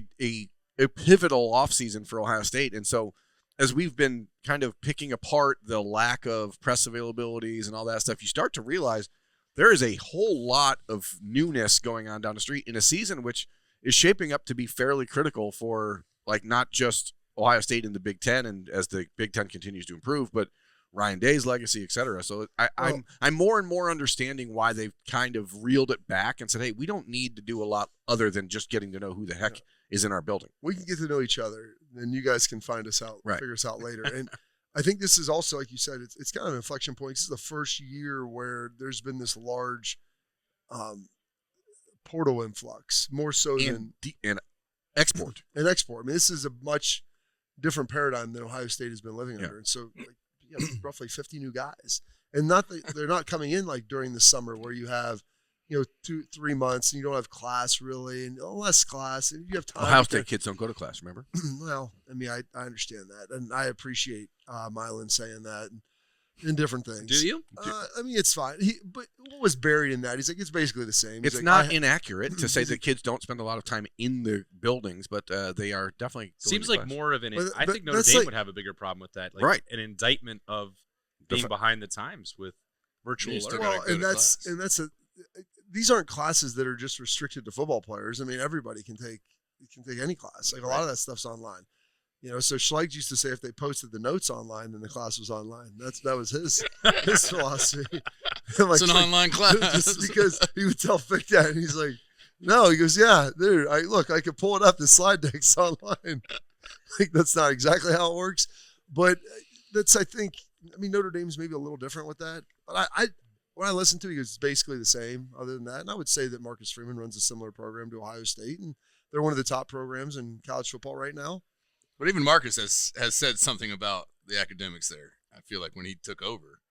pivotal offseason for Ohio State. And so, as we've been kind of picking apart the lack of press availabilities and all that stuff, you start to realize there is a whole lot of newness going on down the street in a season which is shaping up to be fairly critical for, like, not just Ohio State in the Big Ten and as the Big Ten continues to improve, but Ryan Day's legacy, et cetera. So I'm more and more understanding why they've kind of reeled it back and said, hey, we don't need to do a lot other than just getting to know who the heck is in our building. we can get to know each other, and you guys can find us out, Right. figure us out later. And I think this is also, like you said, it's kind of an inflection point. This is the first year where there's been this large portal influx, more so than And export. an export. I mean, this is a much different paradigm than Ohio State has been living Yeah. under. And so, like, roughly 50 new guys, and they're not coming in like during the summer where you have 2-3 months and you don't have class really, and less class, and you have time. Ohio to- State kids don't go to class, remember? Well, I mean, I understand that, and I appreciate Mylan saying that and different things. Do you? I mean, it's fine. But what was buried in that? He's like, it's basically the same. He's It's like, not inaccurate to say that kids don't spend a lot of time in the buildings, but they are definitely going Seems to like class. more of an. But- I but think Notre that's Dame like- would have a bigger problem with that. Like Right. An indictment of being behind the times with virtual You still learning. gotta well, go and to that's class. and that's these aren't classes that are just restricted to football players. I mean, everybody can take any class. Like a lot of that stuff's online. So Schleich used to say if they posted the notes online, then the class was online. That was his philosophy. It's an online class. Just because he would tell Fick that, and he's like, no, he goes, yeah, dude. I could pull it up. The slide deck's online. Like that's not exactly how it works, but that's I mean Notre Dame's maybe a little different with that. But when I listen to it, it's basically the same. Other than that, and I would say that Marcus Freeman runs a similar program to Ohio State, and they're one of the top programs in college football right now. But even Marcus has said something about the academics there. I feel like when he took over.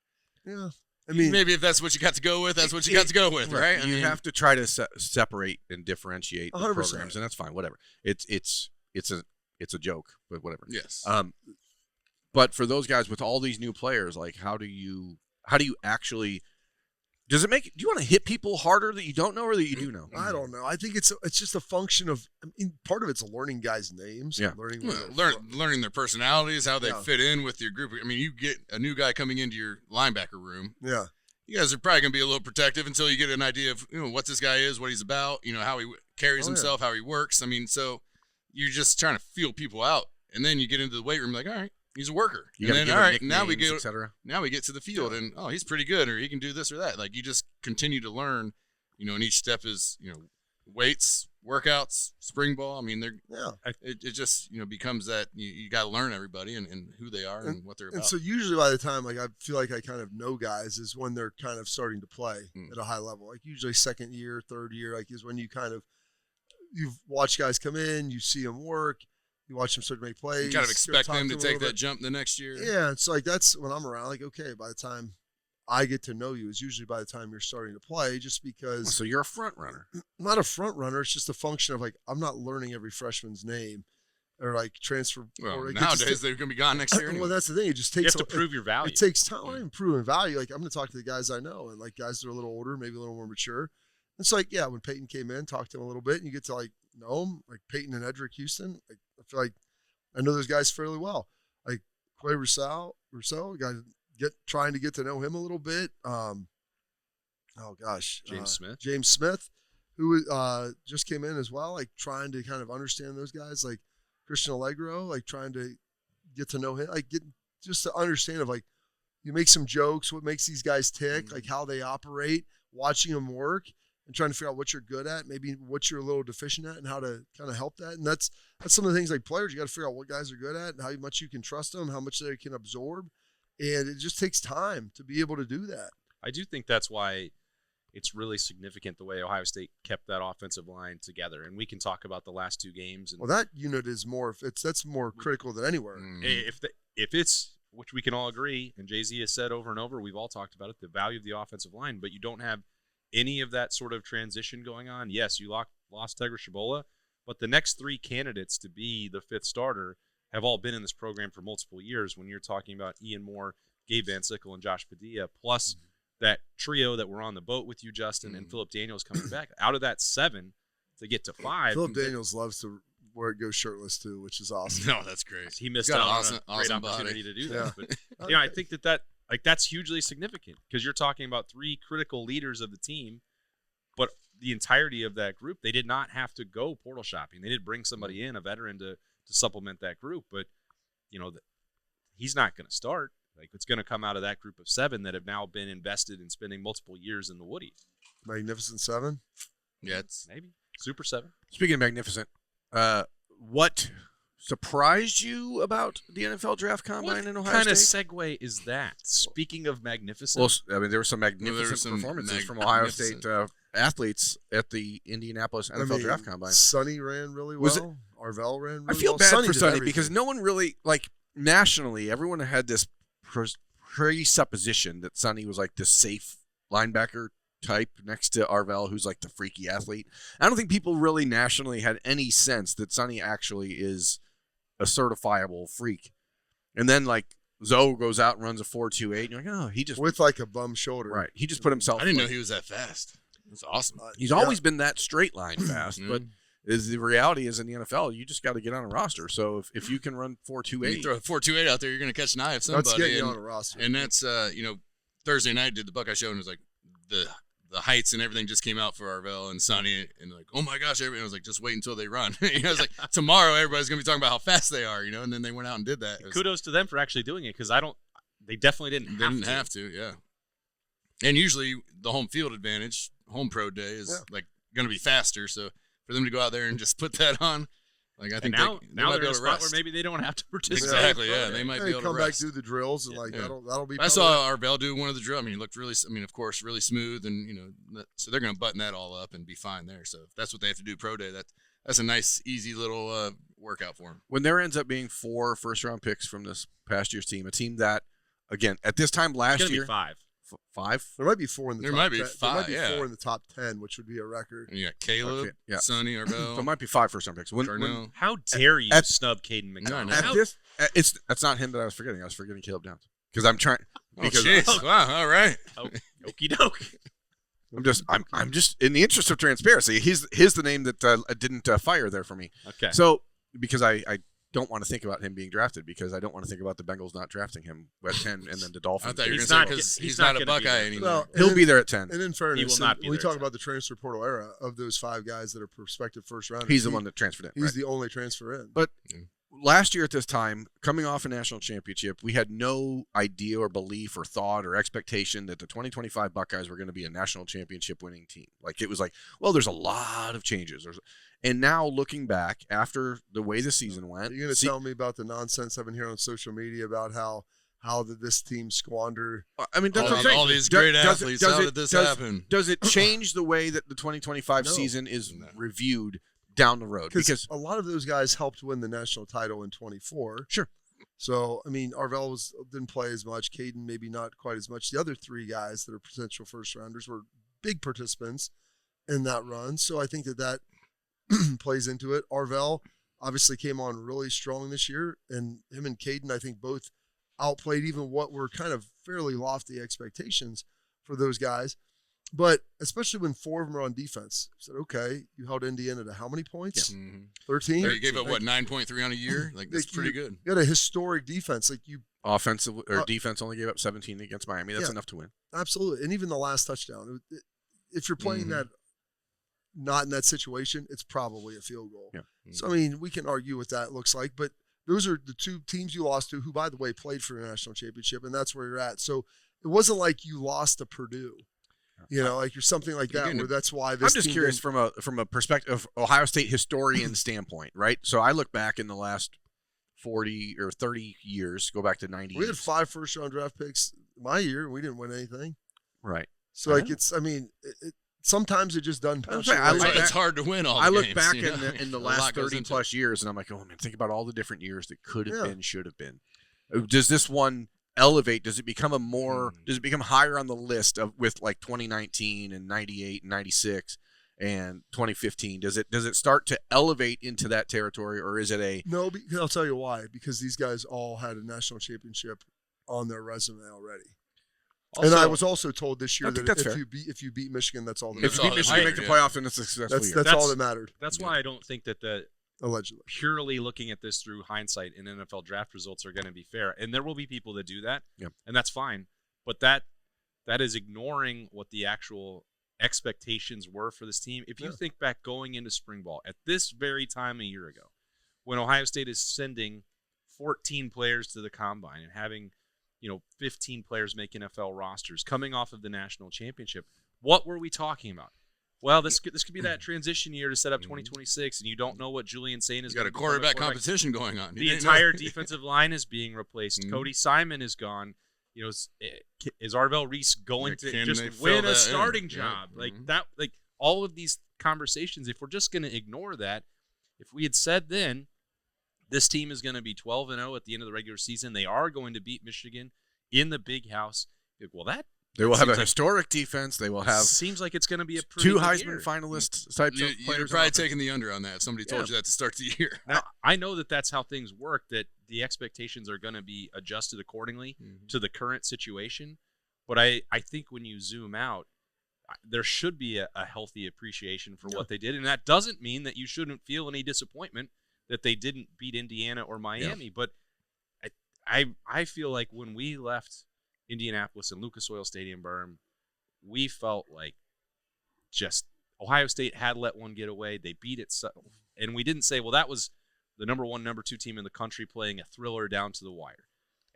Yeah. I mean, maybe if that's what you got to go with, that's what you got to go with, right? You have to try to separate and differentiate the 100%. programs, and that's fine. Whatever. It's a joke, but whatever. Yes. But for those guys with all these new players, like how do you actually? Does it make? Do you want to hit people harder that you don't know or that you do know? I don't know. I think it's just a function of. I mean, part of it's learning guys' names. Yeah. Learning their personalities, how they fit in with your group. I mean, you get a new guy coming into your linebacker room. Yeah. You guys are probably going to be a little protective until you get an idea of what this guy is, what he's about, how he carries himself, how he works. I mean, so you're just trying to feel people out, and then you get into the weight room like, all right. He's a worker. And then, all right, now we get to the field, and, he's pretty good, or he can do this or that. Like, you just continue to learn, and each step is, weights, workouts, spring ball. I mean, it just, becomes that you got to learn everybody and who they are and what they're about. And so usually by the time, like, I feel like I kind of know guys is when they're kind of starting to play at a high level. Like, usually second year, third year, like, is when you've watched guys come in, you see them work. You watch them start to make plays. You kind of expect them to take that jump the next year. Yeah, it's like that's when I'm around. Like, okay, by the time I get to know you is usually by the time you're starting to play, just because. So you're a front runner. I'm not a front runner. It's just a function of like I'm not learning every freshman's name or like transfer. Well, nowadays they're going to be gone next year. Anyway. Well, that's the thing. It just takes. You have to prove your value. It takes time. I'm improving value. Like I'm going to talk to the guys I know and like guys that are a little older, maybe a little more mature. It's like when Peyton came in, talked to him a little bit, and you get to like know him, like Peyton and Edric Houston. Like, I feel like. I know those guys fairly well. Like Quay Rousseau, trying to get to know him a little bit. James Smith, who just came in as well. Like trying to kind of understand those guys. Like Christian Allegro, like trying to get to know him. Like just to understand of like you make some jokes, what makes these guys tick, like how they operate, watching them work. And trying to figure out what you're good at, maybe what you're a little deficient at, and how to kind of help that. And that's some of the things like players, you got to figure out what guys are good at and how much you can trust them, how much they can absorb. And it just takes time to be able to do that. I do think that's why it's really significant the way Ohio State kept that offensive line together. And we can talk about the last two games. And well, that unit is that's more critical than anywhere. If it's, which we can all agree, and Jay-Z has said over and over, we've all talked about it, the value of the offensive line, but you don't have any of that sort of transition going on. Yes, you lost Tegra Shabola, but the next three candidates to be the fifth starter have all been in this program for multiple years. When you're talking about Ian Moore, Gabe Van Sickle, and Josh Padilla, plus that trio that were on the boat with you, Justin, and Philip Daniels coming back. Out of that 7 to get to 5. Philip Daniels loves to go shirtless too, which is awesome. No, that's great. He missed out on a great opportunity to do that. But I think that that's hugely significant because you're talking about 3 critical leaders of the team, but the entirety of that group, they did not have to go portal shopping. They did bring somebody in, a veteran, to supplement that group. But, he's not going to start. Like, it's going to come out of that group of 7 that have now been invested in spending multiple years in the Woody. Magnificent 7? Yeah, it's maybe. Super 7. Speaking of magnificent, what surprised you about the NFL Draft Combine in Ohio State? What kind of segue is that? Speaking of magnificent. Well, I mean, there were some magnificent performances from Ohio State athletes at the Indianapolis NFL Draft Combine. Sonny ran really well. Arvell ran really well. I feel bad for Sonny because no one really, like, nationally, everyone had this presupposition that Sonny was like the safe linebacker type next to Arvell, who's like the freaky athlete. I don't think people really nationally had any sense that Sonny actually is a certifiable freak. And then like Zoe goes out and runs a 4.28, and you're like, oh, he just with like a bum shoulder. Right. He just put himself. I didn't know he was that fast. That's awesome. He's always been that straight line fast, but the reality is in the NFL, you just got to get on a roster. So if you can run 4.28, you throw a 4.28 out there, you're going to catch an eye of somebody. Let's get you on a roster. And that's Thursday night did the Buckeye show, and it was like the heights and everything just came out for Arvell and Sonny, and like, oh my gosh, everybody was like, just wait until they run. I was like, tomorrow everybody's gonna be talking about how fast they are, and then they went out and did that. Kudos to them for actually doing it, because they definitely didn't have to. Yeah. And usually the home field advantage, home pro day is like gonna be faster, so for them to go out there and just put that on, Like I And think now they might they're be in a able to spot where rest. maybe they don't have to participate. Exactly. in Yeah, pro they day. might Hey, be able to come back, rest. do the drills, and Yeah. that'll be. I saw Arbel do one of the drills. I mean, he looked really. I mean, of course, really smooth, and so they're going to button that all up and be fine there. So if that's what they have to do pro day, that's a nice, easy little workout for them. When there ends up being 4 first-round picks from this past year's team, a team that, again, at this time last It's going to year, be 5. 5. There might be 4 in the There top might be 10. 5, There might be yeah. 4 in the top 10, which would be a record. And you got Caleb, Okay, yeah. Sonny, Arbel, So it might be 5 first-round picks. Darnell. How dare you At- snub Caden McDonald? No, At this, that's not him that I was forgetting. I was forgetting Caleb Downs because I'm trying. Oh, Because jeez. Wow. All right. Okie doke. I'm just in the interest of transparency. He's the name that didn't fire there for me. Okay. So because I don't want to think about him being drafted because I don't want to think about the Bengals not drafting him at 10 and then the I Dolphins. thought you were He's going not- to say because he's he's not not a gonna be Buckeye there. anymore. Well, He'll and be in- there at 10. And in fairness, He will not be when we there talk at about the transfer portal era of those 5 guys that are prospective first rounders. He's the one that transferred in. He's Right? the only transfer in. But last year at this time, coming off a national championship, we had no idea or belief or thought or expectation that the 2025 Buckeyes were going to be a national championship winning team. Like it was like, well, there's a lot of changes. And now looking back after the way the season went, Are you going to tell me about the nonsense I've been hearing on social media about how did this team squander? I mean, that's what I'm saying. All these great Does it- athletes. does How it- did this does- happen? Does it change the way that the 2025 No. season is No. reviewed down the road? Because a lot of those guys helped win the national title in 24. Sure. So, I mean, Arvell didn't play as much. Caden maybe not quite as much. The other 3 guys that are potential first rounders were big participants in that run. So I think that plays into it. Arvell obviously came on really strong this year, and him and Caden, I think, both outplayed even what were kind of fairly lofty expectations for those guys. But especially when 4 of them are on defense, I said, okay, you held Indiana to how many points? Mhm. 13? You gave up what 9.3 on a year? Like that's pretty good. You had a historic defense. Like you offensive or defense only gave up 17 against Miami. That's Yeah. enough to win. absolutely, and even the last touchdown. If you're playing that not in that situation, it's probably a field goal. Yeah. So I mean, we can argue what that looks like, but those are the 2 teams you lost to, who, by the way, played for a national championship, and that's where you're at. So it wasn't like you lost to Purdue. You know, like you're something like that, where that's why this. I'm just team curious didn't- from a perspective of Ohio State historian standpoint, right? So I look back in the last 40 or 30 years, go back to 90. We had 5 first-round draft picks my year, and we didn't win anything. Right. So like it's, I mean, sometimes it just doesn't. I'm saying, It's hard to win all the I look games, back you know? in the A lot last goes 30 into plus years, and I'm like, oh man, think about all the different years that could have Yeah. been, should have been. Does this one elevate? Does it become does it become higher on the list of with like 2019 and 98 and 96 and 2015? Does it start to elevate into that territory, or is it No, because I'll tell you why. Because these guys all had a national championship on their resume already. And I was also told this year I think that that's fair. if you beat Michigan, that's all that if you matters. beat Michigan, make the playoffs, and it's a successful year? That's all that mattered, That's why I don't think that the allegedly. purely looking at this through hindsight and NFL draft results are going to be fair. And there will be people that do that, and that's fine. But that is ignoring what the actual expectations were for this team. If you think back going into spring ball at this very time a year ago, when Ohio State is sending 14 players to the combine and having 15 players make NFL rosters coming off of the national championship, what were we talking about? Well, this could be that transition year to set up 2026, and you don't know what Julian Sain is. You got a quarterback competition going on. The entire defensive line is being replaced. Cody Simon is gone. Is Arvell Reese going to just win a starting job? Like that? Like all of these conversations. If we're just going to ignore that, if we had said then, this team is going to be 12-0 at the end of the regular season, they are going to beat Michigan in the Big House. Well, they will have a historic defense. They will have seems like it's going to be a pretty 2 good Heisman year. finalists types of You're players. probably taking the under on that. If somebody told you that to start the year. Now, I know that that's how things work, that the expectations are going to be adjusted accordingly to the current situation. But I think when you zoom out, there should be a healthy appreciation for what they did. And that doesn't mean that you shouldn't feel any disappointment that they didn't beat Indiana or Miami. Yeah. But I feel like when we left Indianapolis and Lucas Oil Stadium, Birm, we felt like just Ohio State had let one get away. They beat it. And we didn't say, well, that was the number 1, number 2 team in the country playing a thriller down to the wire.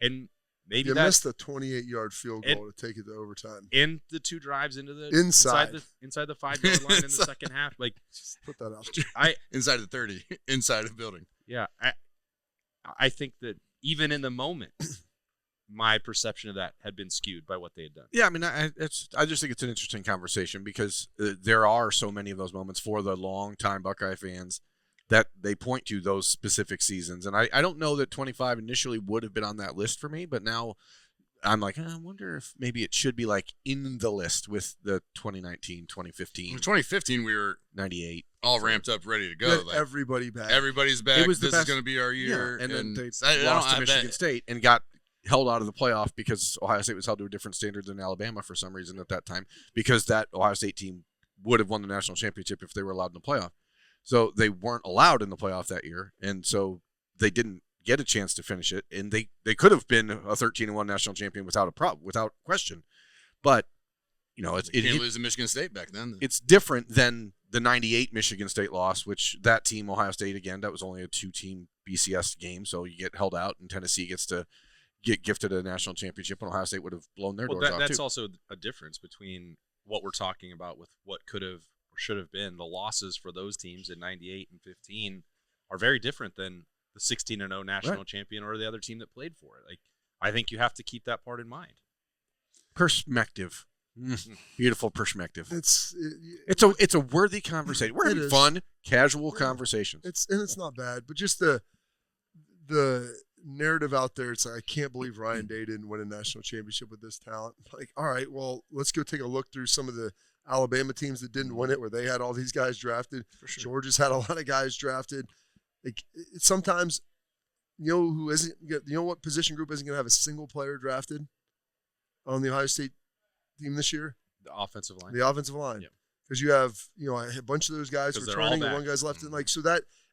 And maybe you that's missed a 28-yard field goal to take it to overtime. in the 2 drives into the Inside the 5-yard line in the second half. Like, just put that out there. Inside the 30, inside the building. Yeah, I think that even in the moment, my perception of that had been skewed by what they had done. Yeah, I mean, I just think it's an interesting conversation because there are so many of those moments for the long-time Buckeye fans that they point to those specific seasons. And I don't know that 25 initially would have been on that list for me, but now I'm like, I wonder if maybe it should be like in the list with the 2019, 2015. In 2015, we were 98. All ramped up, ready to go. Like, everybody back. Everybody's back. It was this is going to be our year. Yeah, and then they I lost to don't- Michigan State and got held out of the playoff because Ohio State was held to a different standard than Alabama for some reason at that time, because that Ohio State team would have won the national championship if they were allowed in the playoff. So they weren't allowed in the playoff that year, and so they didn't get a chance to finish it, and they could have been a 13-1 national champion without question. But you know, You can't lose to Michigan State back then. it's different than the 98 Michigan State loss, which that team, Ohio State, again, that was only a 2-team BCS game, so you get held out, and Tennessee gets to get gifted a national championship, and Ohio State would have blown their doors off That's too. also a difference between what we're talking about with what could have or should have been. The losses for those teams in 98 and 15 are very different than the 16-0 national champion or the other team that played for it. Like, I think you have to keep that part in mind. Perspective. Beautiful perspective. It's a worthy conversation. We're having fun, casual conversations. It's not bad, but just the narrative out there. It's like, I can't believe Ryan Day didn't win a national championship with this talent. Like, all right, well, let's go take a look through some of the Alabama teams that didn't win it, where they had all these guys drafted. For sure. Georgia's had a lot of guys drafted. Like, sometimes, you know what position group isn't going to have a single player drafted on the Ohio State team this year? The offensive line. The offensive line. Yep. Because you have, a bunch of those guys 'Cause they're all returning and back. one guy's left.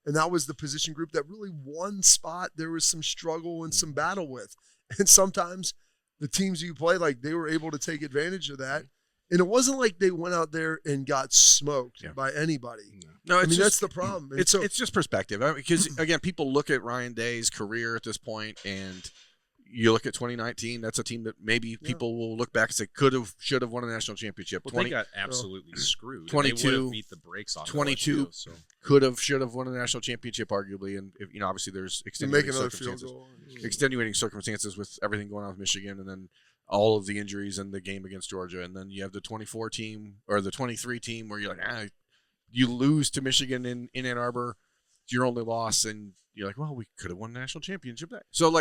And that was the position group that really one spot there was some struggle and some battle with. And sometimes the teams you play, like, they were able to take advantage of that. And it wasn't like they went out there and got smoked by anybody. No, that's the problem. And It's just perspective. Because, again, people look at Ryan Day's career at this point, and you look at 2019, that's a team that maybe people will look back and say should have won a national championship. Well, they got absolutely screwed. 22, they would have beat the brakes off 22 LSU, so. should have won a national championship, arguably. And, obviously there's make another field goal. Extenuating circumstances with everything going on with Michigan, and then all of the injuries in the game against Georgia. And then you have the 24 team or the 23 team where you're like, you lose to Michigan in Ann Arbor. It's your only loss. And you're like, well, we could have won a national championship there. So,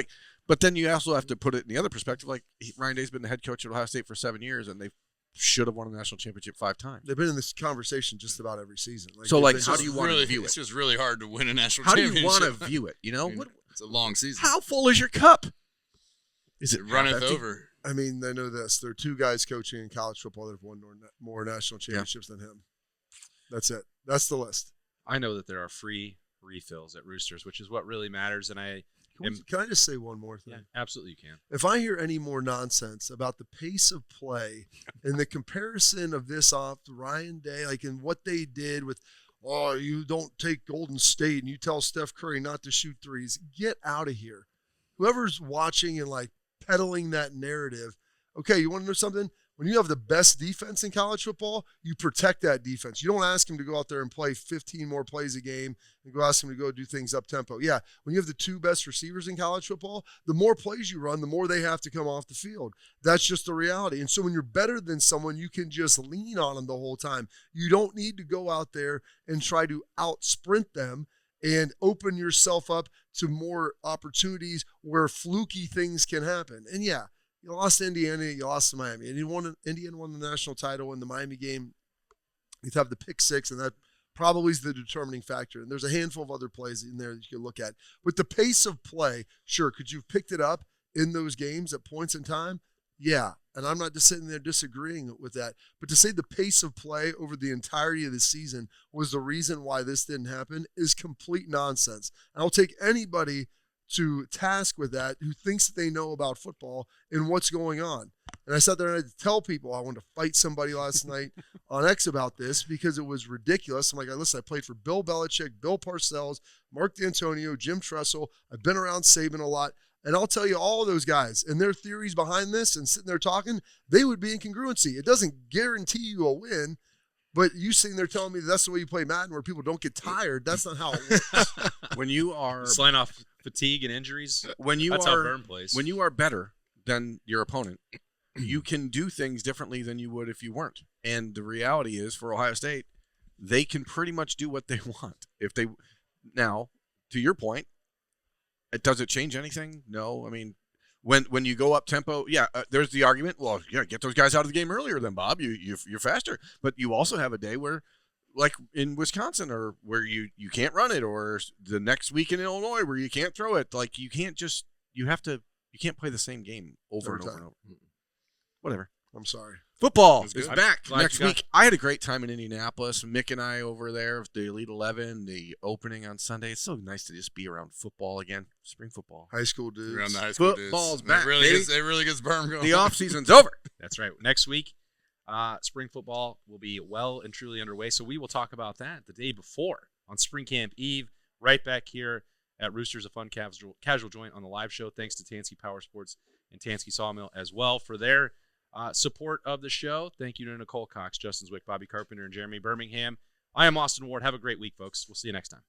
but then you also have to put it in the other perspective. Like, Ryan Day's been the head coach at Ohio State for 7 years, and they should have won a national championship 5 times. They've been in this conversation just about every season. How do you want to view it? It's just really hard to win a national How do championship. you want to view it? It's a long season. How full is your cup? Is it runneth empty? over? I mean, I know this. There are 2 guys coaching in college football that have won more national championships than him. That's it. That's the list. I know that there are free refills at Roosters, which is what really matters. And Can I just say one more thing? Yeah, absolutely you can. If I hear any more nonsense about the pace of play and the comparison of this off to Ryan Day, like in what they did with, you don't take Golden State and you tell Steph Curry not to shoot threes, get out of here. Whoever's watching and peddling that narrative, okay, you want to know something? When you have the best defense in college football, you protect that defense. You don't ask him to go out there and play 15 more plays a game and go ask him to go do things up tempo. Yeah, when you have the 2 best receivers in college football, the more plays you run, the more they have to come off the field. That's just the reality. And so when you're better than someone, you can just lean on them the whole time. You don't need to go out there and try to out sprint them and open yourself up to more opportunities where fluky things can happen. And yeah, you lost to Indiana, you lost to Miami. And Indiana won the national title in the Miami game. You'd have the pick 6, and that probably is the determining factor. And there's a handful of other plays in there that you can look at. But the pace of play, sure, could you have picked it up in those games at points in time? Yeah. And I'm not just sitting there disagreeing with that. But to say the pace of play over the entirety of the season was the reason why this didn't happen is complete nonsense. And I'll take anybody to task with that who thinks that they know about football and what's going on. And I sat there and I had to tell people I wanted to fight somebody last night on X about this because it was ridiculous. I'm like, listen, I played for Bill Belichick, Bill Parcells, Mark D'Antonio, Jim Tressel. I've been around Saban a lot. And I'll tell you, all of those guys and their theories behind this and sitting there talking, they would be in congruency. It doesn't guarantee you a win, but you sitting there telling me that's the way you play Madden where people don't get tired. That's not how it works. When you are Slaying off fatigue and injuries. that's how Birm plays. When you are better than your opponent, you can do things differently than you would if you weren't. And the reality is, for Ohio State, they can pretty much do what they want. Now, to your point, does it change anything? No. I mean, when you go up tempo, there's the argument. Well, get those guys out of the game earlier than Bob. You're faster, but you also have a day where, like in Wisconsin, or where you can't run it, or the next week in Illinois where you can't throw it. Like you can't play the same game over and over and over. Whatever. I'm sorry. Football is good. back Glad next you got- week. I had a great time in Indianapolis. Mick and I over there, the Elite 11, the opening on Sunday. It's so nice to just be around football again. Spring football. High school dudes. Around the high school Football's dudes. back, It really baby. gets Birm going. The off season's over. That's right. Next week, spring football will be well and truly underway. So we will talk about that the day before on Spring Camp Eve, right back here at Roosters, a fun casual joint on the live show. Thanks to Tansky Powersports and Tansky Sawmill as well for their support of the show. Thank you to Nicole Cox, Justin Zwick, Bobby Carpenter, and Jeremy Birmingham. I am Austin Ward. Have a great week, folks. We'll see you next time.